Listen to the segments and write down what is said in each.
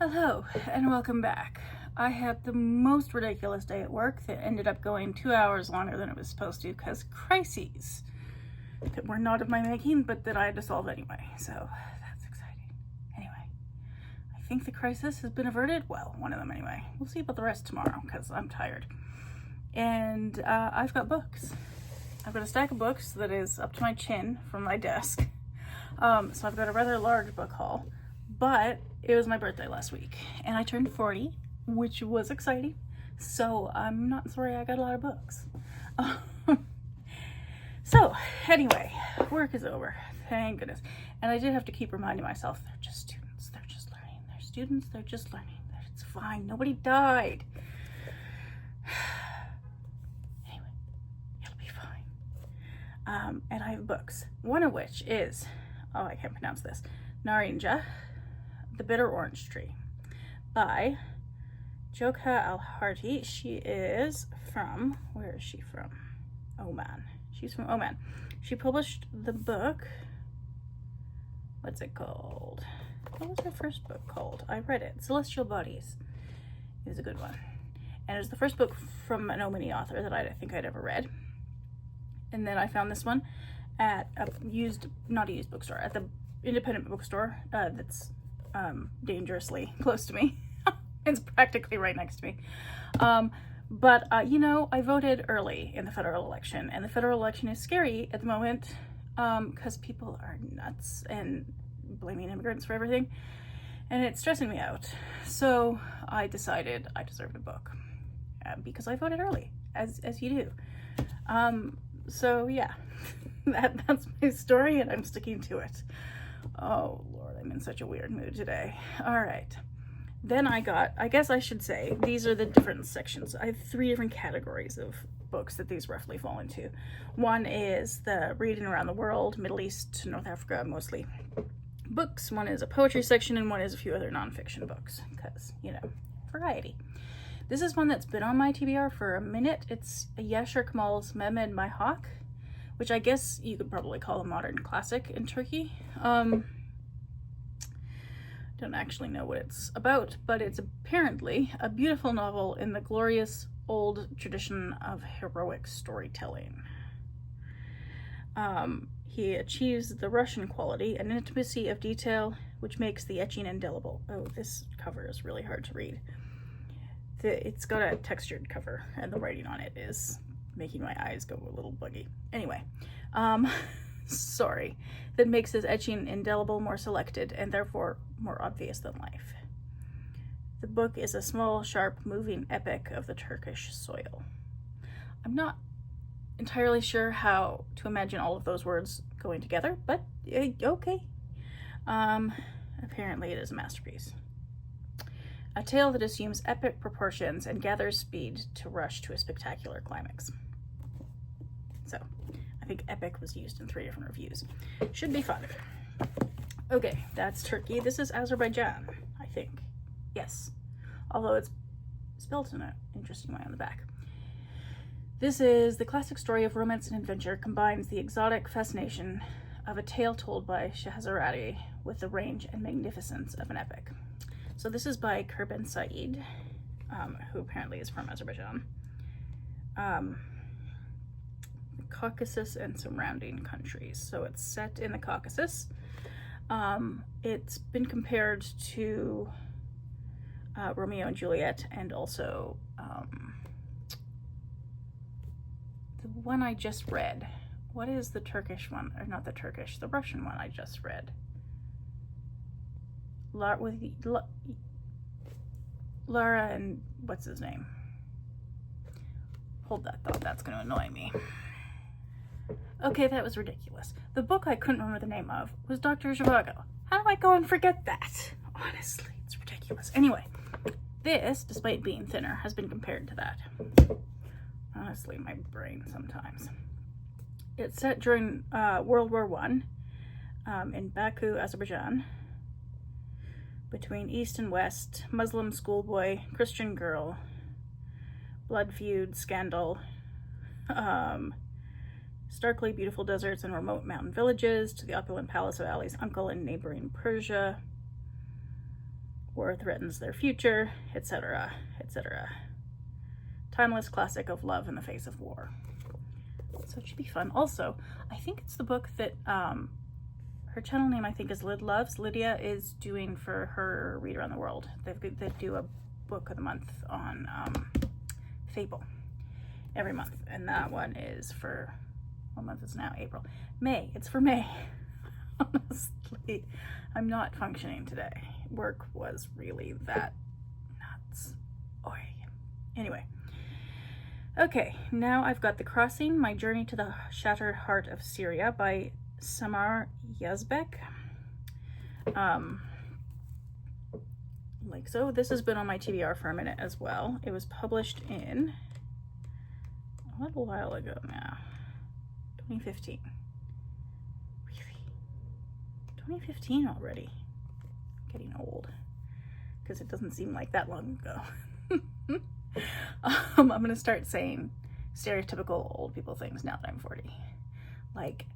Hello and welcome back. I had the most ridiculous day at work that ended up going 2 hours longer than it was supposed to because crises that were not of my making but that I had to solve anyway, so that's exciting. Anyway, I think the crisis has been averted. Well, one of them anyway. We'll see about the rest tomorrow because I'm tired. And I've got books. I've got a stack of books that is up to my chin from my desk. So I've got a rather large book haul, but it was my birthday last week and I turned 40, which was exciting. So I'm not sorry I got a lot of books. So anyway, work is over, thank goodness. And I did have to keep reminding myself, they're just students, they're just learning. They're students, they're just learning. It's fine, nobody died. Anyway, it'll be fine. And I have books, one of which is, oh, I can't pronounce this, Narinja, The Bitter Orange Tree by Joka Al-Harti. She is from, where is she from? Oman. She's from Oman. She published the book, what's it called? What was her first book called? I read it, Celestial Bodies. It was a good one. And it was the first book from an Omani author that I think I'd ever read. And then I found this one at a not a used bookstore, at the independent bookstore that's dangerously close to me. It's practically right next to me. But you know, I voted early in the federal election, and the federal election is scary at the moment because people are nuts and blaming immigrants for everything, and it's stressing me out. So I decided I deserved a book because I voted early, as you do. So yeah, that's my story, and I'm sticking to it. Oh Lord, I'm in such a weird mood today. All right. Then I guess I should say, these are the different sections. I have 3 different categories of books that these roughly fall into. One is the reading around the world, Middle East to North Africa, mostly books. One is a poetry section, and one is a few other nonfiction books, because, you know, variety. This is one that's been on my TBR for a minute. It's Yashar Kemal's Mehmed My Hawk, which I guess you could probably call a modern classic in Turkey. Don't actually know what it's about, but it's apparently a beautiful novel in the glorious old tradition of heroic storytelling. He achieves the Russian quality and intimacy of detail, which makes the etching indelible. Oh, this cover is really hard to read. It's got a textured cover, and the writing on it is making my eyes go a little buggy. Anyway, sorry. That makes his etching indelible, more selected, and therefore more obvious than life. The book is a small, sharp, moving epic of the Turkish soil. I'm not entirely sure how to imagine all of those words going together, but okay. Apparently it is a masterpiece. A tale that assumes epic proportions and gathers speed to rush to a spectacular climax. So, I think epic was used in 3 different reviews. Should be fun. Okay, that's Turkey. This is Azerbaijan, I think. Yes. Although it's spelled in an interesting way on the back. This is the classic story of romance and adventure, combines the exotic fascination of a tale told by Shahrazadi with the range and magnificence of an epic. So this is by Kurban Said, who apparently is from Azerbaijan. Caucasus and surrounding countries. So it's set in the Caucasus. It's been compared to Romeo and Juliet, and also the one I just read. What is the Turkish one? Or not the Turkish, the Russian one I just read. Lara and what's his name? Hold that thought, that's going to annoy me. Okay, that was ridiculous. The book I couldn't remember the name of was Dr. Zhivago. How do I go and forget that? Honestly, it's ridiculous. Anyway, this, despite being thinner, has been compared to that. Honestly, my brain sometimes. It's set during World War I in Baku, Azerbaijan, between East and West, Muslim schoolboy, Christian girl, blood feud, scandal, starkly beautiful deserts and remote mountain villages, to the opulent palace of Ali's uncle in neighboring Persia, war threatens their future, etc., etc. Timeless classic of love in the face of war. So it should be fun. Also, I think it's the book that her channel name I think is LydLoves. Lydia is doing for her Read Around the World. They do a book of the month on Fable every month, and that one is for, what month is now? April. May. It's for May. Honestly, I'm not functioning today. Work was really that nuts. Oy. Anyway. Okay, now I've got The Crossing, My Journey to the Shattered Heart of Syria by Samar Yazbek. Like so. This has been on my TBR for a minute as well. It was published in a little while ago now. 2015. Really? 2015 already? Getting old. Because it doesn't seem like that long ago. I'm gonna start saying stereotypical old people things now that I'm 40. Like,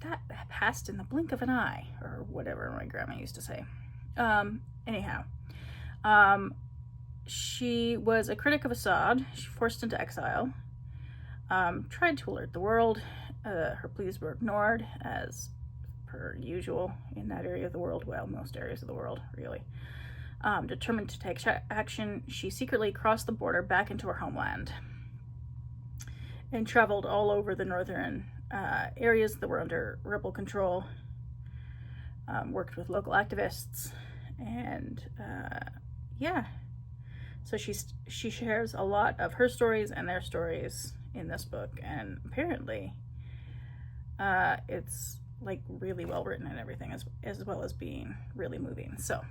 that passed in the blink of an eye, or whatever my grandma used to say. Anyhow. She was a critic of Assad. She forced into exile. Tried to alert the world. Her pleas were ignored, as per usual in that area of the world. Well, most areas of the world, really. Determined to take action, she secretly crossed the border back into her homeland and traveled all over the northern areas that were under rebel control, worked with local activists, and yeah. So she shares a lot of her stories and their stories in this book, and apparently it's like really well written and everything, as well as being really moving. So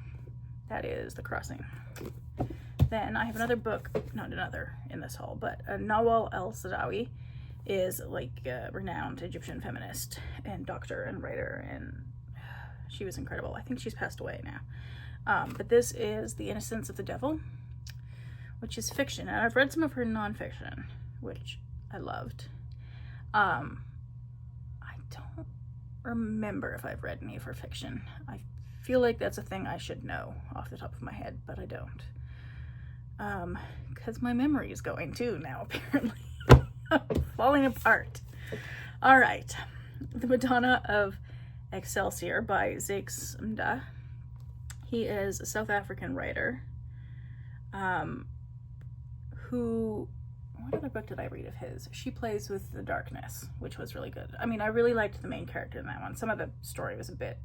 that is The Crossing. Then I have another book, not another in this haul, but Nawal El-Saadawi is like a renowned Egyptian feminist and doctor and writer, and she was incredible. I think she's passed away now. But this is The Innocence of the Devil, which is fiction, and I've read some of her nonfiction, which I loved. I don't remember if I've read any of her fiction. I feel like that's a thing I should know off the top of my head, but I don't. Because my memory is going too now, apparently. Falling apart. All right. The Madonna of Excelsior by Zakes Mda. He is a South African writer who, what other book did I read of his? She Plays with the Darkness, which was really good. I mean, I really liked the main character in that one. Some of the story was a bit,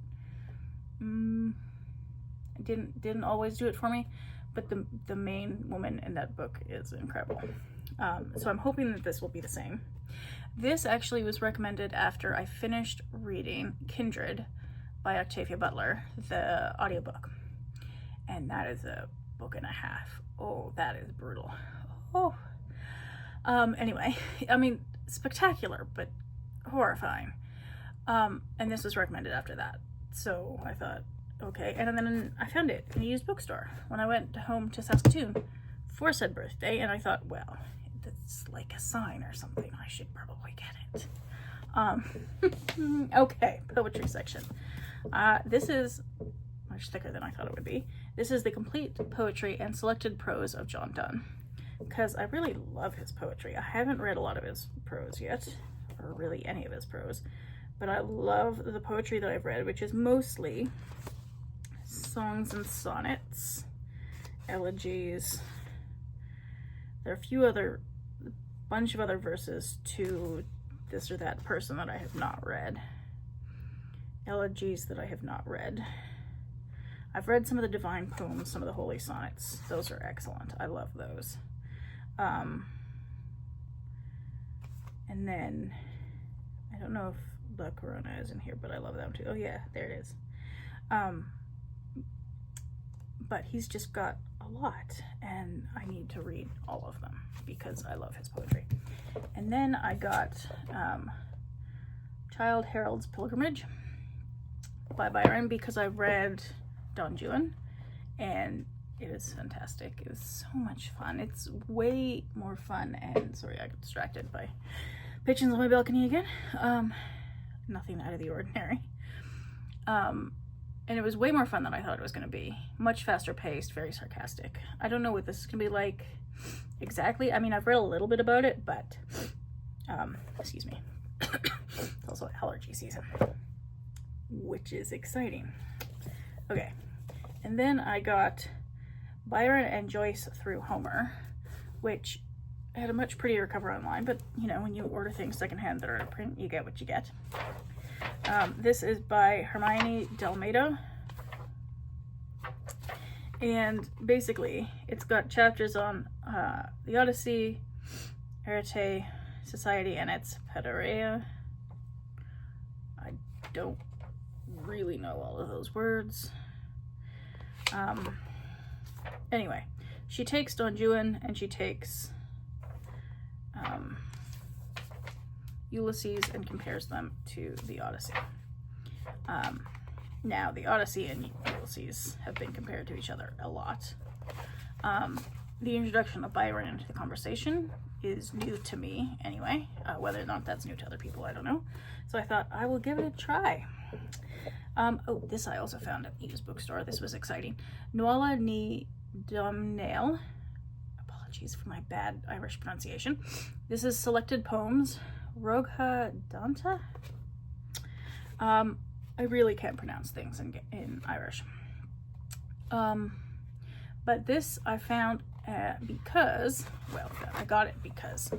didn't always do it for me, but the main woman in that book is incredible. So I'm hoping that this will be the same. This actually was recommended after I finished reading Kindred by Octavia Butler, the audiobook. And that is a book and a half. Oh, that is brutal. Oh. Anyway, I mean, spectacular, but horrifying. And this was recommended after that. So I thought, okay. And then I found it in a used bookstore when I went home to Saskatoon for said birthday. And I thought, well, it's like a sign or something. I should probably get it. Okay, poetry section. This is much thicker than I thought it would be. This is the complete poetry and selected prose of John Donne, because I really love his poetry. I haven't read a lot of his prose yet, or really any of his prose, but I love the poetry that I've read, which is mostly songs and sonnets, elegies. There are a bunch of other verses to this or that person that I have not read. Elegies that I have not read. I've read some of the divine poems, some of the holy sonnets. Those are excellent. I love those. And then, I don't know if La Corona is in here, but I love them too. Oh yeah, there it is. But he's just got a lot, and I need to read all of them because I love his poetry. And then I got Childe Harold's Pilgrimage by Byron, because I read Don Juan and it was fantastic. It was so much fun. It's way more fun, and sorry, I got distracted by pigeons on my balcony again. Nothing out of the ordinary. And it was way more fun than I thought it was going to be. Much faster paced, very sarcastic. I don't know what this is going to be like exactly. I mean, I've read a little bit about it, but, excuse me. It's also allergy season, which is exciting. Okay, and then I got Byron and Joyce Through Homer, which had a much prettier cover online, but you know, when you order things secondhand that are in print, you get what you get. This is by Hermione Delmado, and basically it's got chapters on the Odyssey, Arete, Society, and its Pederea. I don't really know all of those words. Anyway, she takes Don Juan and she takes Ulysses and compares them to the Odyssey. Now, the Odyssey and Ulysses have been compared to each other a lot. The introduction of Byron into the conversation is new to me anyway. Whether or not that's new to other people, I don't know. So I thought I will give it a try. Oh, this I also found at the used bookstore. This was exciting. Nuala ni Domnail. Apologies for my bad Irish pronunciation. This is Selected Poems. Rogha Danta. I really can't pronounce things in Irish. But this I found because, well, I got it because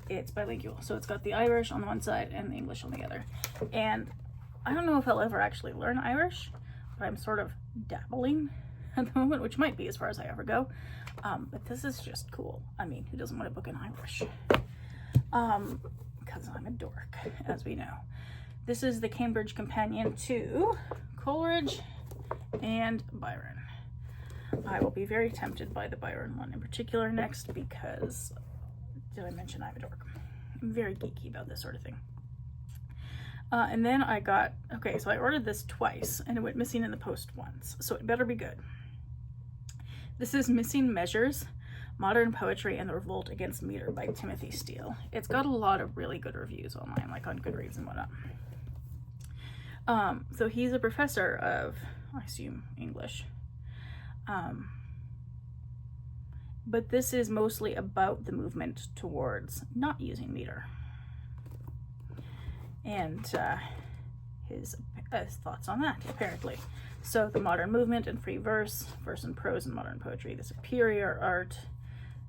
it's bilingual. So it's got the Irish on the one side and the English on the other. And I don't know if I'll ever actually learn Irish, but I'm sort of dabbling at the moment, which might be as far as I ever go. But this is just cool. I mean, who doesn't want a book in Irish? Because I'm a dork, as we know. This is the Cambridge Companion to Coleridge and Byron. I will be very tempted by the Byron one in particular next because, did I mention I'm a dork? I'm very geeky about this sort of thing. And then I got, okay, so I ordered this twice and it went missing in the post once, so it better be good. This is Missing Measures, Modern Poetry and the Revolt Against Meter by Timothy Steele. It's got a lot of really good reviews online, like on Goodreads and whatnot. So he's a professor of, I assume, English. But this is mostly about the movement towards not using meter. And his thoughts on that, apparently. So the modern movement and free verse, verse and prose and modern poetry, the superior art,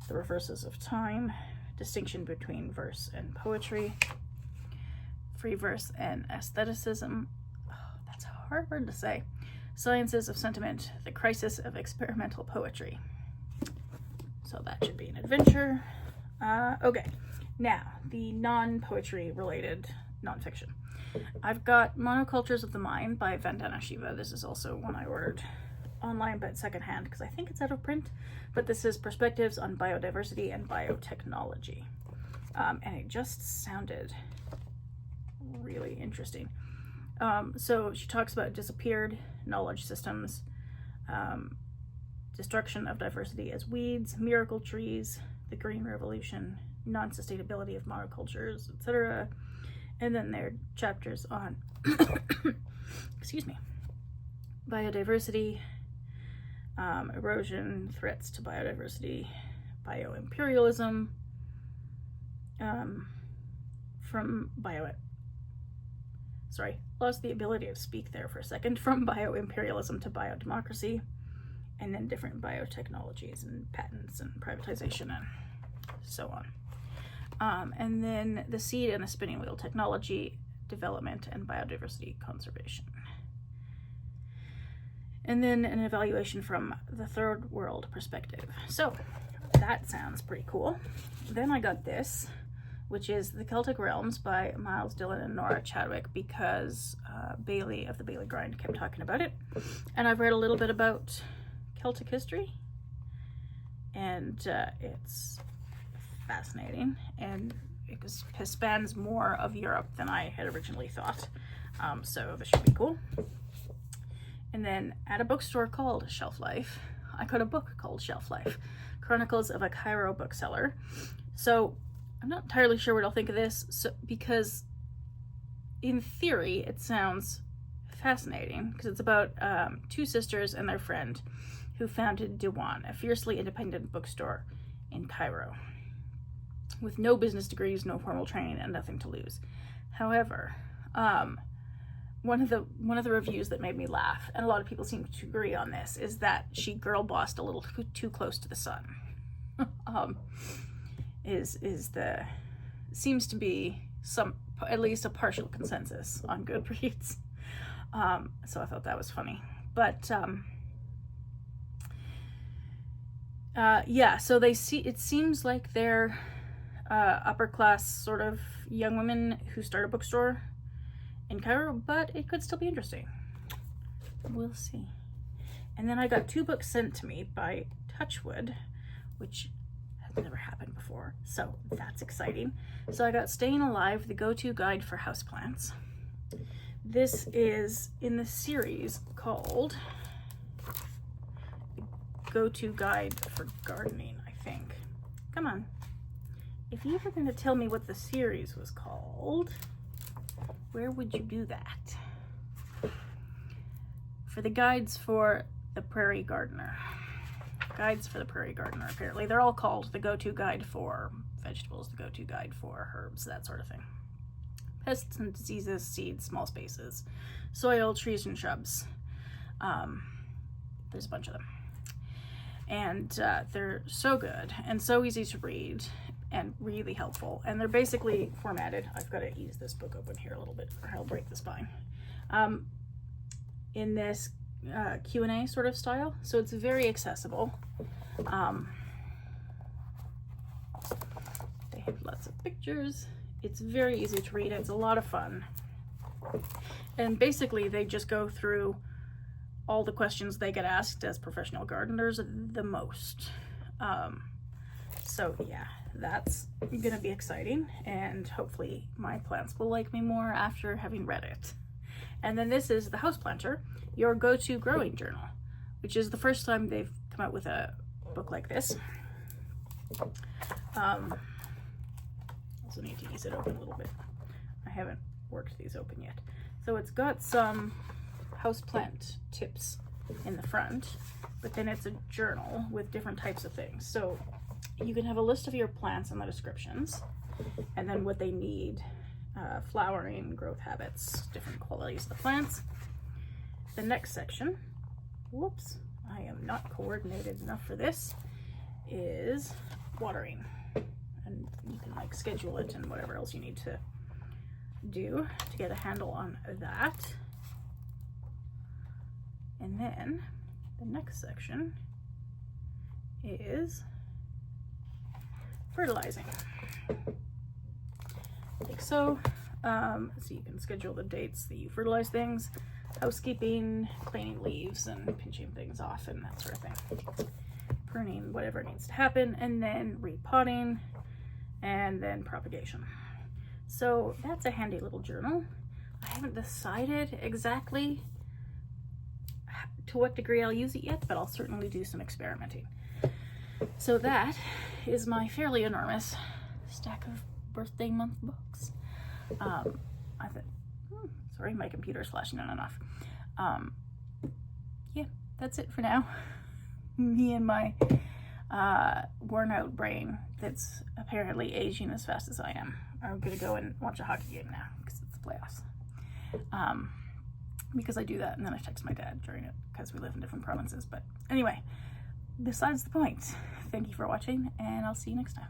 the reverses of time, distinction between verse and poetry, free verse and aestheticism. Oh, that's a hard word to say. Sciences of sentiment, the crisis of experimental poetry. So that should be an adventure. Okay, now the non-poetry related nonfiction. I've got Monocultures of the Mind by Vandana Shiva. This is also one I ordered online but secondhand because I think it's out of print. But this is Perspectives on Biodiversity and Biotechnology. And it just sounded really interesting. So she talks about disappeared knowledge systems, destruction of diversity as weeds, miracle trees, the green revolution, non-sustainability of monocultures, etc. And then there are chapters on excuse me, biodiversity, erosion, threats to biodiversity, bioimperialism, lost the ability to speak there for a second, from bioimperialism to biodemocracy, and then different biotechnologies and patents and privatization and so on. And then the seed and the spinning wheel, technology development and biodiversity conservation. And then an evaluation from the third world perspective. So that sounds pretty cool. Then I got this, which is The Celtic Realms by Miles Dillon and Nora Chadwick, because Bailey of the Bailey Grind kept talking about it. And I've read a little bit about Celtic history, and it's fascinating, and it spans more of Europe than I had originally thought. So this should be cool. And then at a bookstore called Shelf Life, I got a book called Shelf Life, Chronicles of a Cairo Bookseller. So I'm not entirely sure what I'll think of this, because in theory it sounds fascinating because it's about two sisters and their friend who founded Diwan, a fiercely independent bookstore in Cairo, with no business degrees, no formal training, and nothing to lose. However, one of the reviews that made me laugh, and a lot of people seem to agree on this, is that she girl bossed a little too close to the sun. Seems to be at least a partial consensus on Goodreads. So I thought that was funny. But yeah, so it seems like they're upper class sort of young women who start a bookstore in Cairo, but it could still be interesting. We'll see. And then I got 2 books sent to me by Touchwood, which has never happened before, so that's exciting. So I got Staying Alive, the go-to guide for houseplants. This is in the series called Go-to Guide for Gardening, I think. Come on. If you were going to tell me what the series was called, where would you do that? For the guides for the prairie gardener. Guides for the prairie gardener, apparently. They're all called the go-to guide for vegetables, the go-to guide for herbs, that sort of thing. Pests and diseases, seeds, small spaces, soil, trees and shrubs. There's a bunch of them. And they're so good and so easy to read and really helpful. And they're basically formatted. I've got to ease this book open here a little bit or I'll break the spine. In this Q&A sort of style. So it's very accessible. They have lots of pictures. It's very easy to read. It's a lot of fun. And basically they just go through all the questions they get asked as professional gardeners the most. So yeah, that's gonna be exciting, and hopefully my plants will like me more after having read it. And then this is The Houseplanter, your go-to growing journal, which is the first time they've come out with a book like this. Also need to ease it open a little bit. I haven't worked these open yet. So it's got some houseplant tips in the front, but then it's a journal with different types of things. So you can have a list of your plants and the descriptions, and then what they need, flowering, growth habits, different qualities of the plants. The next section, whoops, I am not coordinated enough for this, is watering. And you can like schedule it and whatever else you need to do to get a handle on that. And then the next section is fertilizing. Like so. So you can schedule the dates that you fertilize things, housekeeping, cleaning leaves and pinching things off and that sort of thing. Pruning whatever needs to happen, and then repotting, and then propagation. So that's a handy little journal. I haven't decided exactly to what degree I'll use it yet, but I'll certainly do some experimenting. So that is my fairly enormous stack of birthday month books. I thought, sorry, my computer's flashing on and off. Yeah, that's it for now. Me and my worn out brain that's apparently aging as fast as I am. I'm gonna go and watch a hockey game now because it's the playoffs. Because I do that and then I text my dad during it because we live in different provinces. But anyway, besides the point, thank you for watching and I'll see you next time.